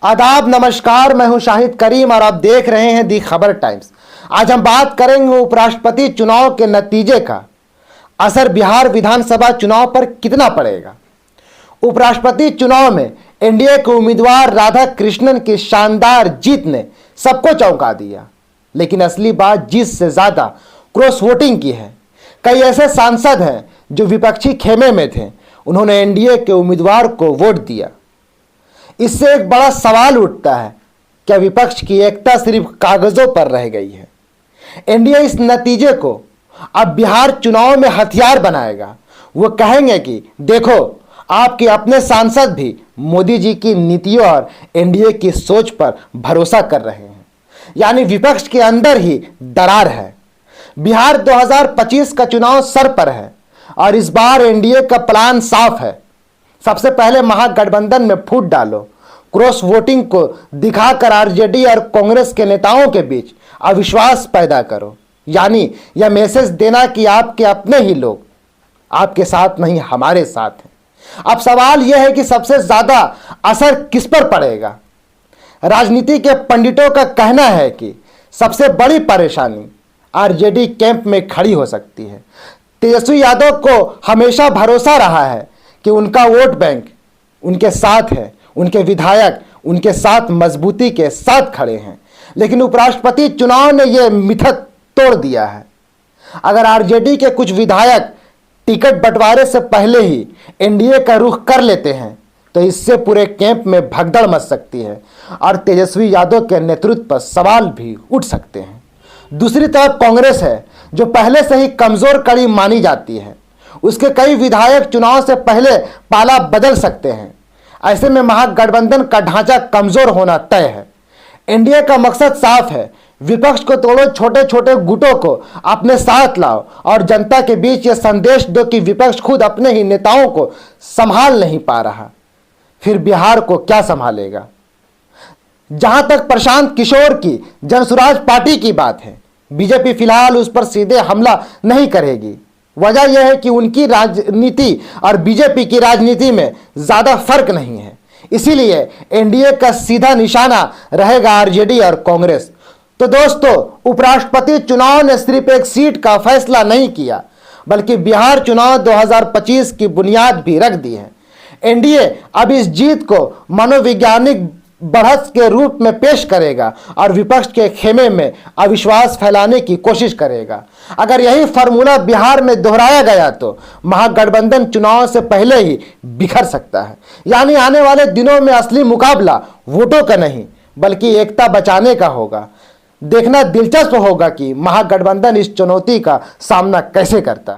आदाब, नमस्कार। मैं हूं शाहिद करीम और आप देख रहे हैं दी खबर टाइम्स। आज हम बात करेंगे उपराष्ट्रपति चुनाव के नतीजे का असर बिहार विधानसभा चुनाव पर कितना पड़ेगा। उपराष्ट्रपति चुनाव में एनडीए के उम्मीदवार राधा कृष्णन की शानदार जीत ने सबको चौंका दिया, लेकिन असली बात जीत से ज्यादा क्रॉस वोटिंग की है। कई ऐसे सांसद हैं जो विपक्षी खेमे में थे, उन्होंने एनडीए के उम्मीदवार को वोट दिया। इससे एक बड़ा सवाल उठता है, क्या विपक्ष की एकता सिर्फ कागजों पर रह गई है? एनडीए इस नतीजे को अब बिहार चुनाव में हथियार बनाएगा। वो कहेंगे कि देखो, आपके अपने सांसद भी मोदी जी की नीतियों और एनडीए की सोच पर भरोसा कर रहे हैं। यानी विपक्ष के अंदर ही दरार है। बिहार 2025 का चुनाव सर पर है और इस बार एनडीए का प्लान साफ है। सबसे पहले महागठबंधन में फूट डालो, क्रॉस वोटिंग को दिखाकर आरजेडी और कांग्रेस के नेताओं के बीच अविश्वास पैदा करो। यानी यह मैसेज देना कि आपके अपने ही लोग आपके साथ नहीं, हमारे साथ हैं। अब सवाल यह है कि सबसे ज्यादा असर किस पर पड़ेगा। राजनीति के पंडितों का कहना है कि सबसे बड़ी परेशानी आरजेडी कैंप में खड़ी हो सकती है। तेजस्वी यादव को हमेशा भरोसा रहा है कि उनका वोट बैंक उनके साथ है, उनके विधायक उनके साथ मजबूती के साथ खड़े हैं। लेकिन उपराष्ट्रपति चुनाव ने यह मिथक तोड़ दिया है। अगर आरजेडी के कुछ विधायक टिकट बंटवारे से पहले ही एनडीए का रुख कर लेते हैं तो इससे पूरे कैंप में भगदड़ मच सकती है और तेजस्वी यादव के नेतृत्व पर सवाल भी उठ सकते हैं। दूसरी तरफ कांग्रेस है, जो पहले से ही कमजोर कड़ी मानी जाती है। उसके कई विधायक चुनाव से पहले पाला बदल सकते हैं। ऐसे में महागठबंधन का ढांचा कमजोर होना तय है। एनडीए का मकसद साफ है, विपक्ष को तोड़ो, छोटे छोटे गुटों को अपने साथ लाओ और जनता के बीच यह संदेश दो कि विपक्ष खुद अपने ही नेताओं को संभाल नहीं पा रहा, फिर बिहार को क्या संभालेगा। जहां तक प्रशांत किशोर की जनसुराज पार्टी की बात है, बीजेपी फिलहाल उस पर सीधे हमला नहीं करेगी। वजह यह है कि उनकी राजनीति और बीजेपी की राजनीति में ज्यादा फर्क नहीं है। इसीलिए एनडीए का सीधा निशाना रहेगा आरजेडी और कांग्रेस। तो दोस्तों, उपराष्ट्रपति चुनाव ने सिर्फ एक सीट का फैसला नहीं किया, बल्कि बिहार चुनाव 2025 की बुनियाद भी रख दी है। एनडीए अब इस जीत को मनोवैज्ञानिक बढ़त के रूप में पेश करेगा और विपक्ष के खेमे में अविश्वास फैलाने की कोशिश करेगा। अगर यही फॉर्मूला बिहार में दोहराया गया तो महागठबंधन चुनाव से पहले ही बिखर सकता है। यानी आने वाले दिनों में असली मुकाबला वोटों का नहीं, बल्कि एकता बचाने का होगा। देखना दिलचस्प होगा कि महागठबंधन इस चुनौती का सामना कैसे करता है।